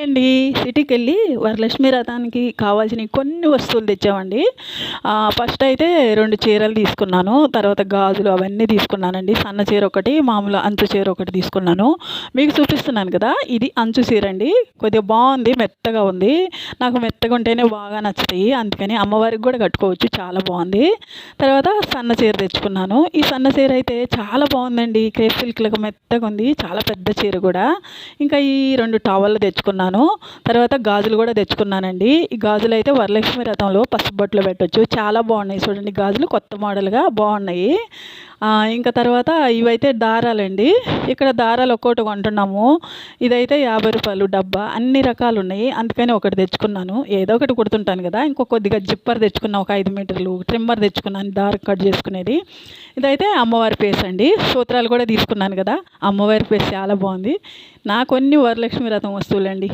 అండి. సిటీకెళ్ళి వరలక్ష్మి వ్రతానికి కావాల్సినవి కొన్ని వస్తువులు తెచ్చామండి. ఫస్ట్ అయితే 2 చీరలు తీసుకున్నాను. తర్వాత గాజులు అవన్నీ తీసుకున్నానండి. సన్న చీర ఒకటి, మామూలు అంచు చీర ఒకటి తీసుకున్నాను. మీకు చూపిస్తున్నాను కదా! ఇది అంచు చీర అండి. కొద్దిగా బాగుంది, మెత్తగా ఉంది. నాకు మెత్తగా ఉంటేనే బాగా నచ్చుతాయి. అందుకని అమ్మవారికి కూడా కట్టుకోవచ్చు. చాలా బాగుంది. తర్వాత సన్న చీర తెచ్చుకున్నాను. ఈ సన్న చీర అయితే చాలా బాగుందండి. క్రేప్ సిల్క్‌లాగా మెత్తగా ఉంది. చాలా పెద్ద చీర కూడా. ఇంకా ఈ 2 టవల్లు తెచ్చుకున్నాను. తర్వాత గాజులు కూడా తెచ్చుకున్నానండి. ఈ గాజులు అయితే వరలక్ష్మి వ్రతంలో పసుపు బొట్లు పెట్టొచ్చు. చాలా బాగున్నాయి చూడండి గాజులు కొత్త మోడల్‌గా బాగున్నాయి. ఇంకా తర్వాత ఇవైతే దారాలండి. ఇక్కడ దారాలు ఒక్కోటి కొంటున్నాము. ఇదైతే రూ. 50 డబ్బా. అన్ని రకాలు ఉన్నాయి. అందుకని ఒకటి తెచ్చుకున్నాను. ఏదో ఒకటి కుడుతుంటాను కదా! ఇంకో కొద్దిగా జిప్పర్ తెచ్చుకున్నా ఒక 5 మీటర్లు. ట్రిమ్మర్ తెచ్చుకున్నాను దారం కట్ చేసుకునేది. ఇదైతే అమ్మవారి ఫేస్ అండి. సూత్రాలు కూడా తీసుకున్నాను కదా! అమ్మవారి ఫేస్ చాలా బాగుంది. నా కొన్ని వరలక్ష్మి వ్రతం వస్తువులండి.